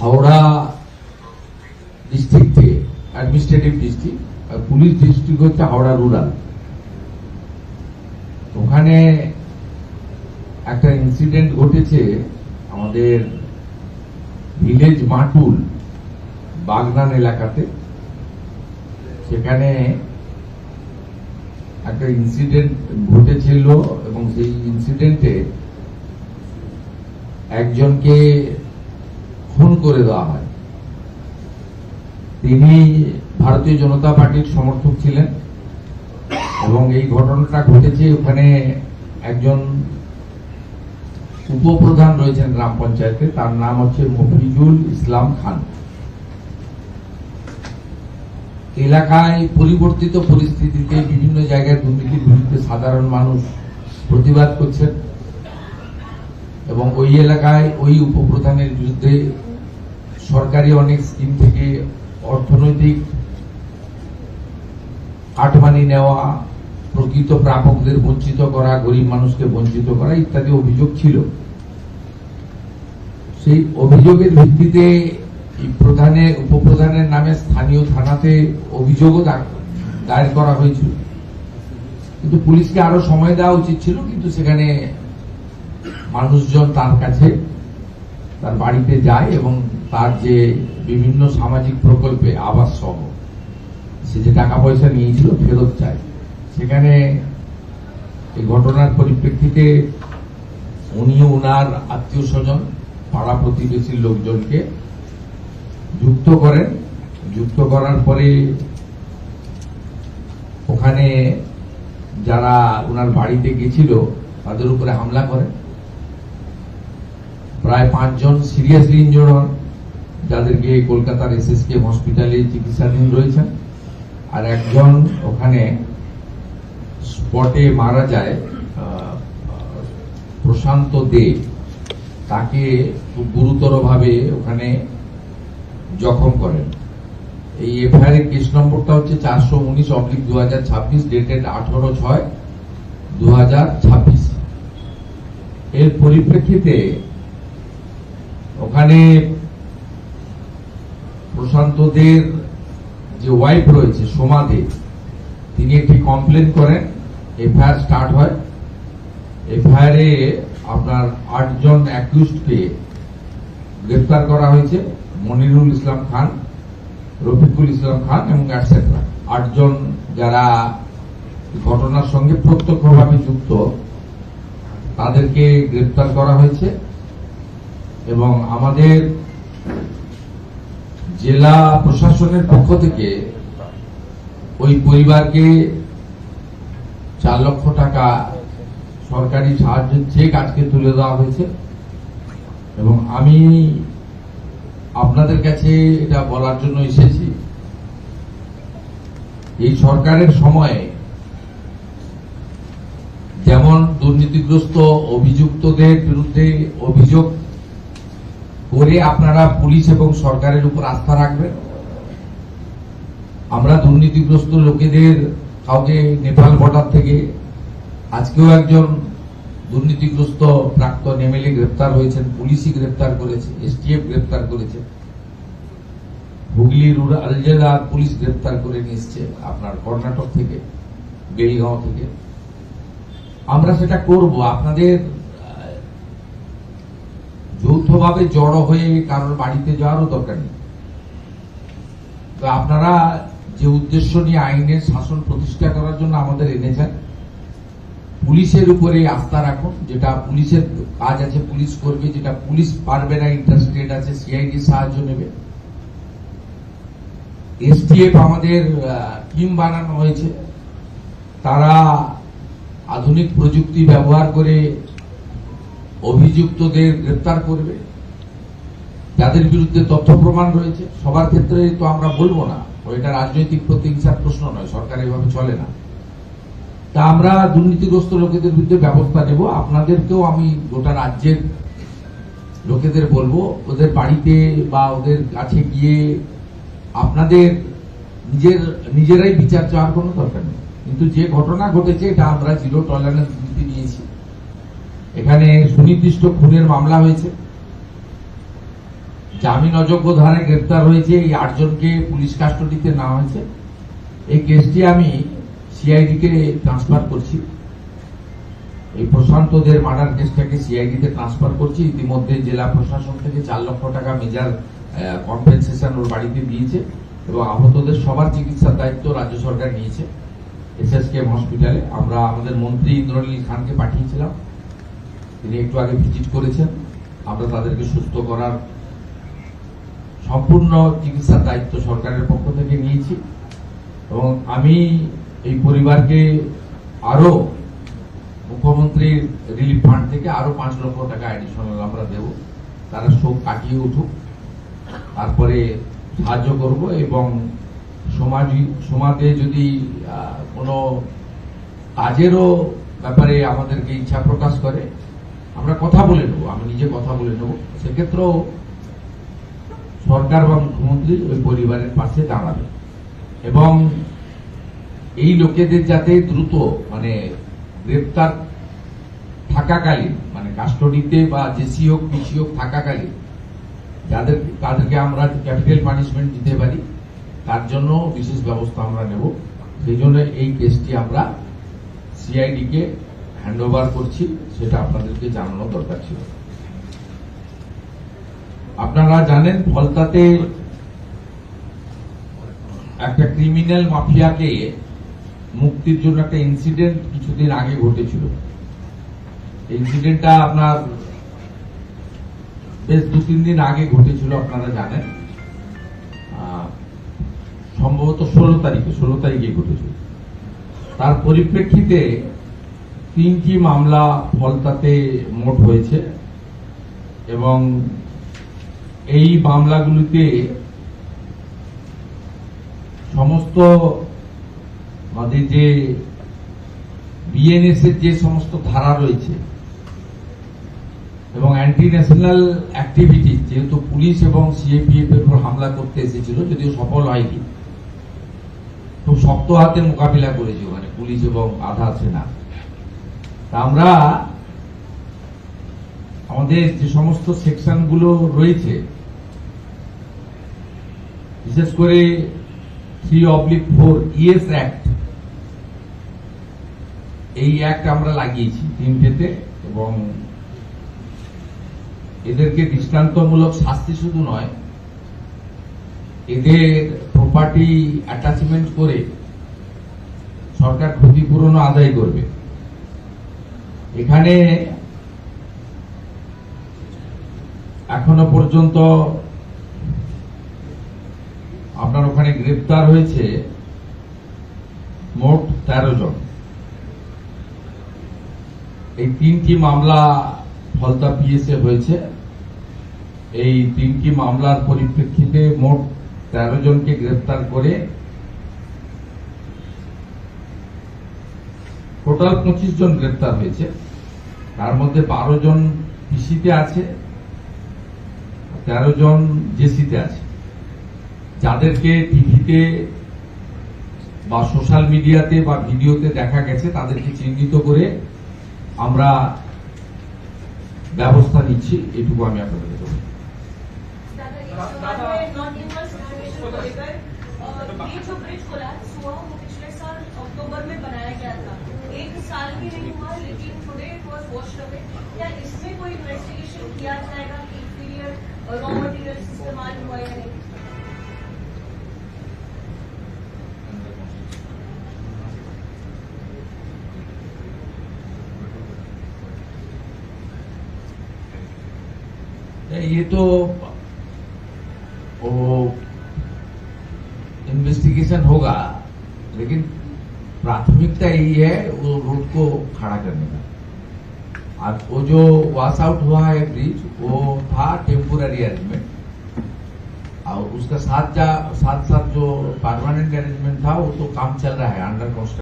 Howrah district থেকে, administrative district, আর police district হচ্ছে Howrah rural. ওখানে একটা ইনসিডেন্ট ঘটেছে আমাদের ভিলেজ মাটুল বাগনান এলাকাতে। সেখানে একটা ইনসিডেন্ট ঘটেছিল এবং সেই ইনসিডেন্টে একজনকে খুন করে দেওয়া হয়। তিনি ভারতীয় জনতা পার্টির সমর্থক ছিলেন এবং এই ঘটনাটা ঘটেছে ওখানে একজন উপপ্রধান রয়েছেন গ্রাম পঞ্চায়েতে, তার নাম হচ্ছে মফিজুল ইসলাম খান। এলাকায় পরিবর্তিত পরিস্থিতিতে বিভিন্ন জায়গায় দুর্নীতির বিরুদ্ধে সাধারণ মানুষ প্রতিবাদ করছেন এবং ওই এলাকায় ওই উপপ্রধানের বিরুদ্ধে সরকারি অনেক স্কিম থেকে অর্থনৈতিক কাটমানি নেওয়া, প্রকৃত প্রাপকদের বঞ্চিত করা, গরিব মানুষকে বঞ্চিত করা ইত্যাদি অভিযোগ ছিল। সেই অভিযোগের ভিত্তিতে উপপ্রধানের নামে স্থানীয় থানাতে অভিযোগও দায়ের করা হয়েছিল, কিন্তু পুলিশকে আরো সময় দেওয়া উচিত ছিল। কিন্তু সেখানে মানুষজন তার কাছে, তার বাড়িতে যায় এবং তার যে বিভিন্ন সামাজিক প্রকল্পে আবাস সহ সে যে টাকা পয়সা নিয়েছিল ফেরত চায়। সেখানে এই ঘটনার পরিপ্রেক্ষিতে উনিও ওনার আত্মীয় স্বজন, পাড়া প্রতিবেশীর লোকজনকে যুক্ত করেন। যুক্ত করার পরে ওখানে যারা ওনার বাড়িতে গেছিল তাদের উপরে হামলা করেন। প্রায় 5 জন সিরিয়াসলি ইনজোর্ড হন, যাদেরকে কলকাতার এসএসকে হসপিটালে চিকিৎসাধীন রয়েছেন। আর একজন ওখানে স্পটে মারা যায়, প্রশান্ত দে, তাকে খুব গুরুতরভাবে ওখানে জখম করেন। এই এফআইআর এর কেস নম্বরটা হচ্ছে 419/2026, ডেটেড 18/6/2026। এর পরিপ্রেক্ষিতে ওখানে প্রশান্তদের যে ওয়াইফ রয়েছে সোমা দে, তিনি একটি কমপ্লেন করেন, এফআইআর স্টার্ট হয়। এফআইআর এ আপনার 8 জন অ্যাকিউজডকে গ্রেফতার করা হয়েছে, মনিরুল ইসলাম খান, রফিকুল ইসলাম খান এবং এটসেট্রা। 8 জন যারা ঘটনার সঙ্গে প্রত্যক্ষভাবে যুক্ত, তাদেরকে গ্রেফতার করা হয়েছে এবং আমাদের জেলা প্রশাসনের পক্ষ থেকে ওই পরিবারকে 4 লক্ষ টাকা সরকারি সাহায্যের চেক আজকে তুলে দেওয়া হয়েছে। এবং আমি আপনাদের কাছে এটা বলার জন্য এসেছি, এই সরকারের সময়ে যেমন দুর্নীতিগ্রস্ত অভিযুক্তদের বিরুদ্ধে অভিযোগ করে আপনারা পুলিশ এবং সরকারের উপর আস্থা রাখবেন, আমরা দুর্নীতিগ্রস্ত লোকেদের কাউকে নেপাল বর্ডার থেকে আজকেও একজন দুর্নীতিগ্রস্ত প্রাক্তন এমএলএ গ্রেপ্তার হয়েছেন, পুলিশই গ্রেপ্তার করেছে, এসটিএফ গ্রেপ্তার করেছে, হুগলি রুরাল জেলার পুলিশ গ্রেপ্তার করে নিয়ে এসছে আপনার কর্ণাটক থেকে, বেলগাঁও থেকে। আমরা সেটা করব। আপনাদের যৌথভাবে জড়ো হয়ে কারোর বাড়িতে যাওয়ারও দরকার নেই। তো আপনারা যে উদ্দেশ্য নিয়ে আইনের শাসন প্রতিষ্ঠা করার জন্য আমাদের এনেছেন, পুলিশের উপরে আস্থা রাখুন। যেটা পুলিশের কাজ আছে পুলিশ করবে, যেটা পুলিশ পারবে না, ইন্টারস্টেট আছে, সিআইডি সাহায্য নেবে। এসটিএফ আমাদের টিম বানানো হয়েছে, তারা আধুনিক প্রযুক্তি ব্যবহার করে অভিযুক্তদের গ্রেপ্তার করবে। যাদের বিরুদ্ধে তথ্য প্রমাণ রয়েছে, সবার ক্ষেত্রে তো আমরা বলবো না, এটা রাজনৈতিক প্রতিহিংসার প্রশ্ন নয়, সরকার এভাবে চলে না। তা আমরা দুর্নীতিগ্রস্ত লোকেদের বিরুদ্ধে ব্যবস্থা নেব। আপনাদেরকেও আমি গোটা রাজ্যের লোকেদের বলবো, ওদের বাড়িতে বা ওদের কাছে গিয়ে আপনাদের নিজেরাই বিচার চাওয়ার কোনো দরকার নেই। কিন্তু যে ঘটনা ঘটেছে এটা আমরা জিরো টলারেন্স নীতি নিয়েছি। এখানে সুনির্দিষ্ট খুনের মামলা হয়েছে, জামিন অযোগ্য ধারায় গ্রেপ্তার হয়েছে এই 8 জনকে পুলিশ কাস্টডিতে নেওয়া হয়েছে। এই কেসটি আমি সিআইডি কে ট্রান্সফার করছি। এই প্রশান্তদের মার্ডার কেসটাকে সিআইডি তে ট্রান্সফার করছি। ইতিমধ্যে জেলা প্রশাসন থেকে 4 লক্ষ টাকা মেজর কম্পেনসেশন ওর বাড়িতে দিয়েছে এবং আহতদের সবার চিকিৎসার দায়িত্ব রাজ্য সরকার নিয়েছে এসএসকেএম হসপিটালে। আমরা আমাদের মন্ত্রী ইন্দ্রনীল খানকে পাঠিয়েছিলাম, তিনি একটু আগে ভিজিট করেছেন। আমরা তাদেরকে সুস্থ করার সম্পূর্ণ চিকিৎসার দায়িত্ব সরকারের পক্ষ থেকে নিয়েছি এবং আমি এই পরিবারকে আরো মুখ্যমন্ত্রীর রিলিফ ফান্ড থেকে আরো 5 লক্ষ টাকা অ্যাডিশনাল আমরা দেব। তারা শোক কাটিয়ে উঠুক, তারপরে সাহায্য করব এবং সমাজে যদি কোনো কাজেরও ব্যাপারে আমাদেরকে ইচ্ছা প্রকাশ করে আমরা কথা বলে নেব, আমি নিজে কথা বলে নেব। সেক্ষেত্রেও সরকার বা মুখ্যমন্ত্রী ওই পরিবারের পাশে দাঁড়াবে এবং এই লোকেদের যাতে দ্রুত গ্রেপ্তার থাকাকালীন কাস্টডিতে বা জেসি হোক পিসি হোক থাকাকালীন তাদেরকে আমরা ক্যাপিটাল পানিশমেন্ট দিতে পারি, তার জন্য বিশেষ ব্যবস্থা আমরা নেব। সেই জন্য এই কেসটি আমরা সিআইডি কে হ্যান্ড ওভার করছি, সেটা আপনাদেরকে জানানো দরকার ছিল। আপনারা জানেন ফলতাতে একটা ক্রিমিনাল মাফিয়াকে মুক্তির জন্য একটা ইনসিডেন্ট কিছুদিন আগে ঘটেছিল। ইনসিডেন্টটা আপনার বেশ 2-3 দিন আগে ঘটেছিল, আপনারা জানেন। সম্ভবত 16 তারিখে ঘটেছিল। তার পরিপ্রেক্ষিতে 3টি মামলা ফলতাতে মোট হয়েছে এবং এই মামলাগুলিতে সমস্ত আমাদের যে বিএনএস এর যে সমস্ত ধারা রয়েছে এবং অ্যান্টি ন্যাশনাল অ্যাক্টিভিটি, যেহেতু পুলিশ এবং সিএপিএফ এর উপর হামলা করতে এসেছিল, যদিও সফল হয়নি, খুব শক্ত হাতে মোকাবিলা করেছে ওখানে পুলিশ এবং আধা সেনা। তা আমরা আমাদের যে সমস্ত সেকশনগুলো রয়েছে, বিশেষ করে 3/4 ইএস অ্যাক্ট, এই অ্যাক্ট আমরা লাগিয়েছি 3টেতে এবং এদেরকে দৃষ্টান্তমূলক শাস্তি শুধু নয়, এদের প্রপার্টি অ্যাটাচমেন্ট করে সরকার ক্ষতিপূরণ আদায় করবে। এখানে এখনো পর্যন্ত আপনার ওখানে গ্রেপ্তার হয়েছে মোট 13 জন। এই 3টি মামলা ফলতা পিএসএ হয়েছে। এই 3টি মামলার পরিপ্রেক্ষিতে মোট 13 জনকে গ্রেপ্তার করে টোটাল 25 জন গ্রেপ্তার হয়েছে। তার মধ্যে 12 জন পিসিতে আছে, 13 জন জেসিতে আছে। যাদেরকে টিভিতে বা সোশ্যাল মিডিয়াতে বা ভিডিওতে দেখা গেছে তাদেরকে চিহ্নিত করে আমরা ব্যবস্থা নিচ্ছি, এটুকু আমি আপনাদের বলব। ये जो ब्रिज कोलैप्स हुआ वो पिछले साल अक्टूबर में बनाया गया था, 1 साल भी नहीं हुआ, लेकिन today it was washed away. क्या इसमें कोई इन्वेस्टिगेशन किया जाएगा कि इंफीरियर रॉ मटेरियल इस्तेमाल हुआ या नहीं? ये तो इन्वेस्टिगेशन होगा, लेकिन प्राथमिकता यही है वो रोड को खड़ा करने का। आज वो जो वॉश आउट हुआ है ब्रिज, वो था टेम्पोररी अरेंजमेंट, और उसका साथ साथ जो परमानेंट अरेंजमेंट था वो तो काम चल रहा है, अंडर कंस्ट्रक्शन।